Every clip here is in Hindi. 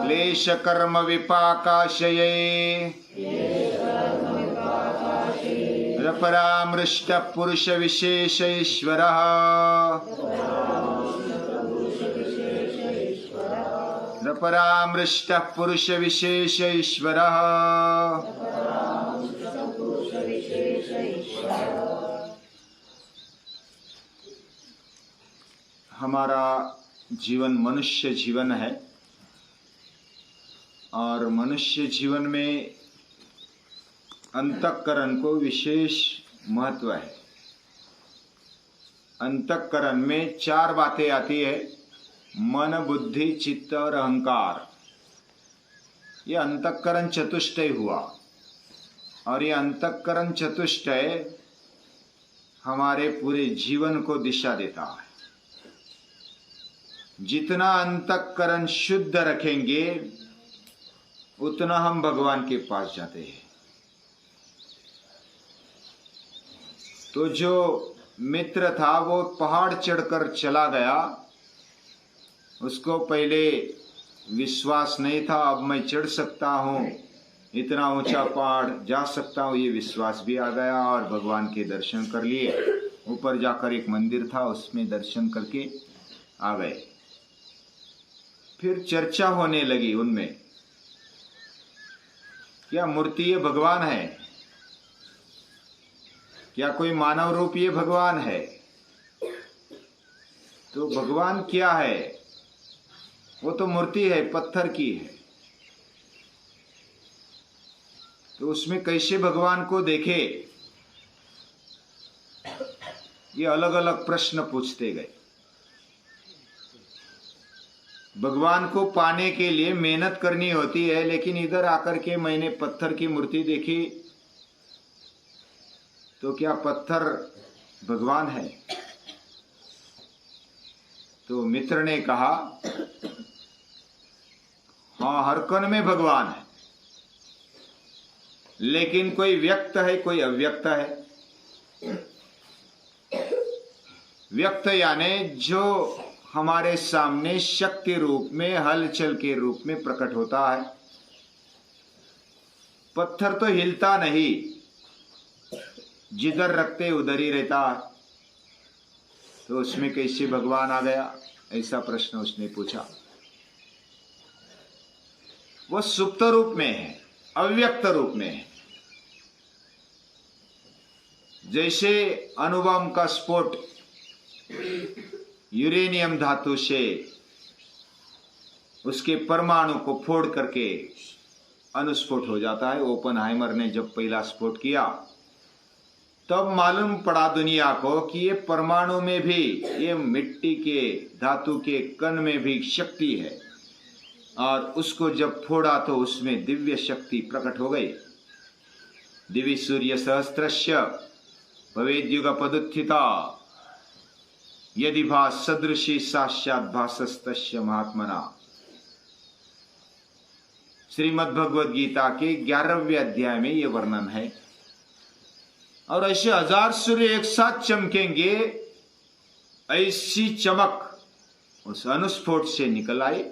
क्लेश कर्म विपाकाशये परामृष्ट पुरुष विशेष ईश्वरः परामृष्ट पुरुष विशेष ईश्वरः। हमारा जीवन मनुष्य जीवन है और मनुष्य जीवन में अंतःकरण को विशेष महत्व है। अंतःकरण में चार बातें आती है, मन, बुद्धि, चित्त और अहंकार। ये अंतःकरण चतुष्टय हुआ और ये अंतःकरण चतुष्टय हमारे पूरे जीवन को दिशा देता है। जितना अंतःकरण शुद्ध रखेंगे उतना हम भगवान के पास जाते हैं। तो जो मित्र था वो पहाड़ चढ़कर चला गया, उसको पहले विश्वास नहीं था अब मैं चढ़ सकता हूँ, इतना ऊंचा पहाड़ जा सकता हूँ, ये विश्वास भी आ गया और भगवान के दर्शन कर लिए। ऊपर जाकर एक मंदिर था, उसमें दर्शन करके आ गए। फिर चर्चा होने लगी उनमें, क्या मूर्ति ये भगवान है? क्या कोई मानव रूप ये भगवान है? तो भगवान क्या है? वो तो मूर्ति है, पत्थर की है। तो उसमें कैसे भगवान को देखे? ये अलग अलग प्रश्न पूछते गए। भगवान को पाने के लिए मेहनत करनी होती है, लेकिन इधर आकर के मैंने पत्थर की मूर्ति देखी, तो क्या पत्थर भगवान है? तो मित्र ने कहा, हाँ, हर कण में भगवान है, लेकिन कोई व्यक्त है, कोई अव्यक्त है। व्यक्त यानी जो हमारे सामने शक्ति रूप में, हलचल के रूप में प्रकट होता है। पत्थर तो हिलता नहीं, जिधर रखते उधर ही रहता है। तो उसमें कैसे भगवान आ गया? ऐसा प्रश्न उसने पूछा। वो सुप्त रूप में है, अव्यक्त रूप में है। जैसे अणुबम का स्फोट यूरेनियम धातु से उसके परमाणु को फोड़ करके अनुस्फोट हो जाता है। ओपनहाइमर ने जब पहला स्फोट किया तब मालूम पड़ा दुनिया को कि ये परमाणु में भी, ये मिट्टी के धातु के कण में भी शक्ति है, और उसको जब फोड़ा तो उसमें दिव्य शक्ति प्रकट हो गई। दिव्य सूर्य सहस्त्रस्य भवेद्युगपदुत्थिता यदि भास सदृशी साक्षात भासस्तस्य महात्मना। श्रीमद् भगवद गीता के 11वें अध्याय में यह वर्णन है। और ऐसे 1000 सूर्य एक साथ चमकेंगे, ऐसी चमक उस अनुस्फोट से निकल आई।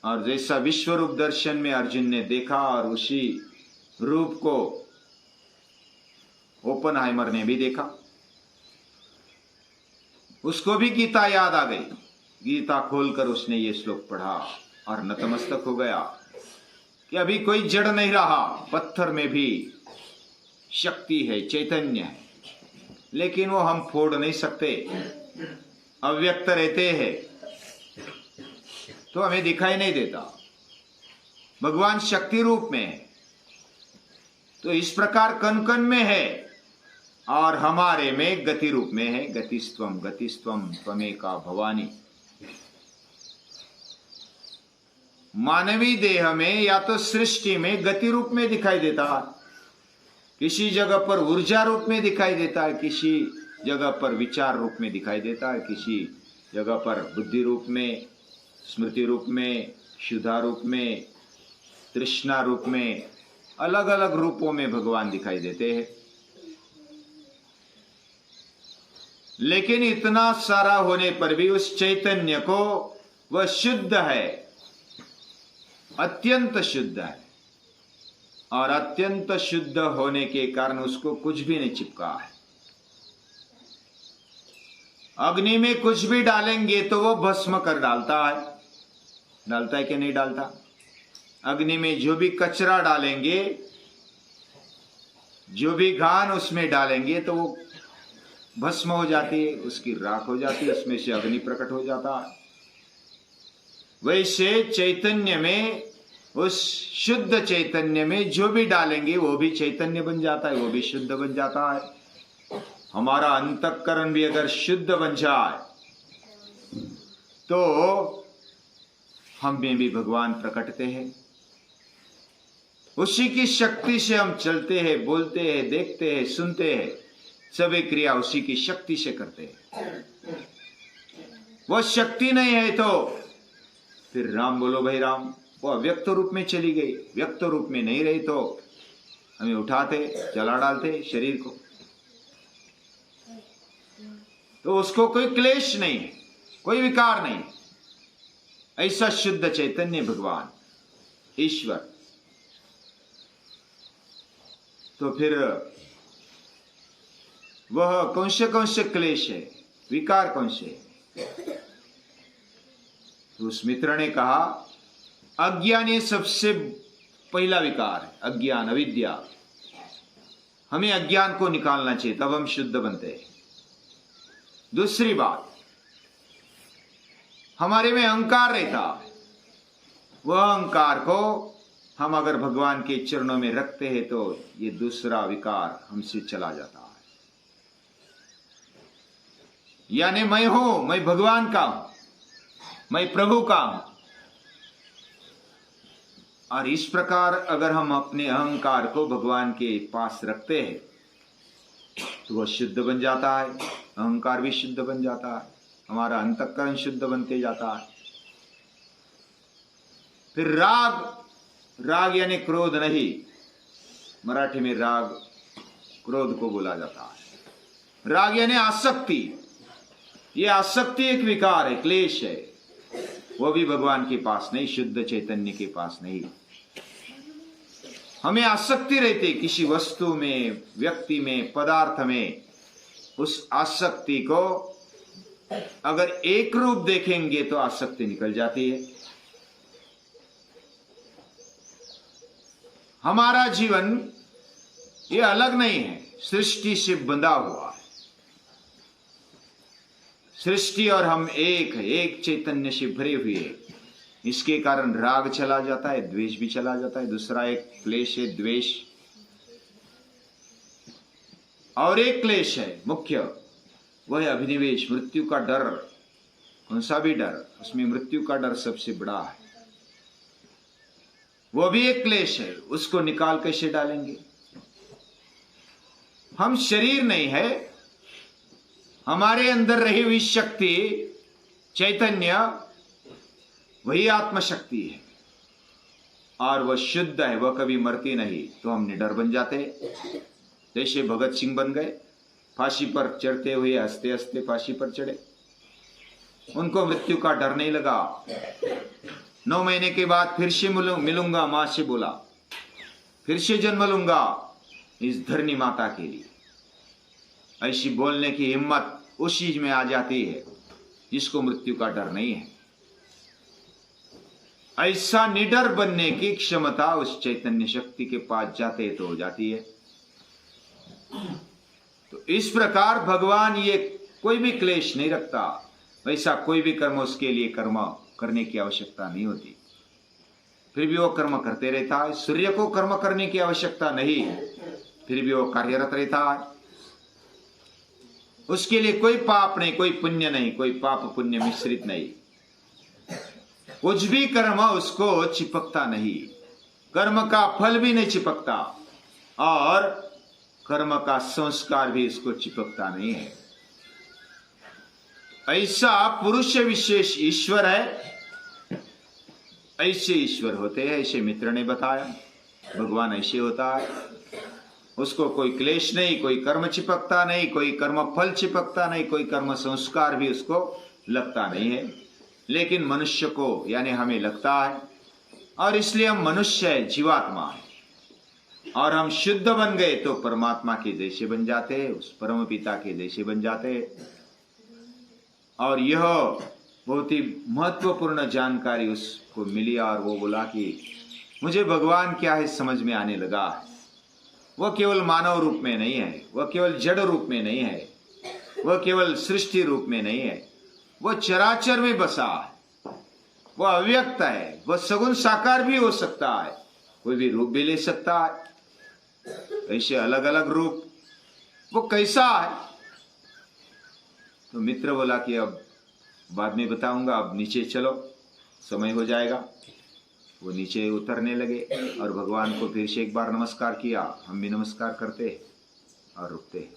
और जैसा विश्व रूप दर्शन में अर्जुन ने देखा, और उसी रूप को ओपनहाइमर ने भी देखा। उसको भी गीता याद आ गई। गीता खोलकर उसने ये श्लोक पढ़ा और नतमस्तक हो गया कि अभी कोई जड़ नहीं रहा, पत्थर में भी शक्ति है, चैतन्य है, लेकिन वो हम फोड़ नहीं सकते, अव्यक्त रहते हैं, तो हमें दिखाई नहीं देता। भगवान शक्ति रूप में है, तो इस प्रकार कण कण में है, और हमारे में गति रूप में है। गतिस्त्वम गतिस्त्वम त्वमेका भवानी। मानवीय देह में या तो सृष्टि में गति रूप में दिखाई देता है, किसी जगह पर ऊर्जा रूप में दिखाई देता है, किसी जगह पर विचार रूप में दिखाई देता है, किसी जगह पर बुद्धि रूप में, स्मृति रूप में, क्षुधा रूप में, तृष्णा रूप में, अलग अलग रूपों में भगवान दिखाई देते हैं। लेकिन इतना सारा होने पर भी उस चैतन्य को वह शुद्ध है, अत्यंत शुद्ध है, और अत्यंत शुद्ध होने के कारण उसको कुछ भी नहीं चिपका है। अग्नि में कुछ भी डालेंगे तो वो भस्म कर डालता है कि नहीं डालता? अग्नि में जो भी कचरा डालेंगे, जो भी घान उसमें डालेंगे तो वो भस्म हो जाती है, उसकी राख हो जाती है, उसमें से अग्नि प्रकट हो जाता है। वैसे चैतन्य में, उस शुद्ध चैतन्य में जो भी डालेंगे वो भी चैतन्य बन जाता है, वो भी शुद्ध बन जाता है। हमारा अंतःकरण भी अगर शुद्ध बन जाए तो हम में भी भगवान प्रकटते हैं। उसी की शक्ति से हम चलते हैं, बोलते हैं, देखते हैं, सुनते हैं, सभी क्रिया उसी की शक्ति से करते हैं। वो शक्ति नहीं है तो फिर राम बोलो भाई राम, वो अव्यक्त रूप में चली गई, व्यक्त रूप में नहीं रही तो हमें उठाते, जला डालते शरीर को, तो उसको कोई क्लेश नहीं है, कोई विकार नहीं। ऐसा शुद्ध चैतन्य भगवान ईश्वर। तो फिर वह कौन से क्लेश है, विकार कौन से? तो उस मित्र ने कहा अज्ञान ये सबसे पहला विकार है, अज्ञान, अविद्या। हमें अज्ञान को निकालना चाहिए, तब हम शुद्ध बनते हैं। दूसरी बात, हमारे में अहंकार रहता, वह अहंकार को हम अगर भगवान के चरणों में रखते हैं तो ये दूसरा विकार हमसे चला जाता है। यानी मैं हूं, मैं भगवान का हूं, मैं प्रभु का हूं। और इस प्रकार अगर हम अपने अहंकार को भगवान के पास रखते हैं तो वह शुद्ध बन जाता है, अहंकार भी शुद्ध बन जाता है, हमारा अंतःकरण शुद्ध बनते जाता है। फिर राग यानी क्रोध नहीं, मराठी में राग क्रोध को बोला जाता है। राग यानी आसक्ति, ये आसक्ति एक विकार है, क्लेश है, वो भी भगवान के पास नहीं, शुद्ध चैतन्य के पास नहीं। हमें आसक्ति रहती किसी वस्तु में, व्यक्ति में, पदार्थ में, उस आसक्ति को अगर एक रूप देखेंगे तो आसक्ति निकल जाती है। हमारा जीवन ये अलग नहीं है, सृष्टि से बंधा हुआ है। सृष्टि और हम एक चैतन्य से भरे हुए, इसके कारण राग चला जाता है, द्वेष भी चला जाता है। दूसरा एक क्लेश है द्वेष, और एक क्लेश है मुख्य, वह है अभिनिवेश, मृत्यु का डर। कौन सा भी डर, उसमें मृत्यु का डर सबसे बड़ा है, वो भी एक क्लेश है। उसको निकाल कैसे डालेंगे? हम शरीर नहीं है, हमारे अंदर रही हुई शक्ति, चैतन्य, वही आत्मशक्ति है, और वह शुद्ध है, वह कभी मरती नहीं। तो हम निडर बन जाते, जैसे भगत सिंह बन गए, फांसी पर चढ़ते हुए हंसते हंसते फांसी पर चढ़े, उनको मृत्यु का डर नहीं लगा। 9 महीने के बाद फिर से मिलूंगा, मां से बोला, फिर से जन्म लूंगा इस धरनी माता के लिए। ऐसी बोलने की हिम्मत उस चीज में आ जाती है जिसको मृत्यु का डर नहीं है। ऐसा निडर बनने की क्षमता उस चैतन्य शक्ति के पास जाते तो हो जाती है। तो इस प्रकार भगवान ये कोई भी क्लेश नहीं रखता, वैसा कोई भी कर्म उसके लिए कर्म करने की आवश्यकता नहीं होती, फिर भी वो कर्म करते रहता है। सूर्य को कर्म करने की आवश्यकता नहीं, फिर भी वो कार्यरत रहता है। उसके लिए कोई पाप नहीं, कोई पुण्य नहीं, कोई पाप पुण्य मिश्रित नहीं, कुछ भी कर्म उसको चिपकता नहीं, कर्म का फल भी नहीं चिपकता, और कर्म का संस्कार भी इसको चिपकता नहीं है। ऐसा पुरुष विशेष ईश्वर है, ऐसे ईश्वर होते हैं, ऐसे मित्र ने बताया। भगवान ऐसे होता है, उसको कोई क्लेश नहीं, कोई कर्म चिपकता नहीं, कोई कर्म फल चिपकता नहीं, कोई कर्म संस्कार भी उसको लगता नहीं है। लेकिन मनुष्य को यानी हमें लगता है, और इसलिए हम मनुष्य है, जीवात्मा है, और हम शुद्ध बन गए तो परमात्मा के जैसे बन जाते हैं, उस परम पिता के जैसे बन जाते हैं। और यह बहुत ही महत्वपूर्ण जानकारी उसको मिली, और वो बोला कि मुझे भगवान क्या है समझ में आने लगा है। वह केवल मानव रूप में नहीं है, वह केवल जड़ रूप में नहीं है, वह केवल सृष्टि रूप में नहीं है, वह चराचर में बसा है, वह अव्यक्त है, वह सगुण साकार भी हो सकता है, कोई भी रूप भी ले सकता है। ऐसे अलग अलग रूप, वो कैसा है? तो मित्र बोला कि अब बाद में बताऊंगा, अब नीचे चलो, समय हो जाएगा। वो नीचे उतरने लगे और भगवान को फिर से एक बार नमस्कार किया। हम भी नमस्कार करते और रुकते।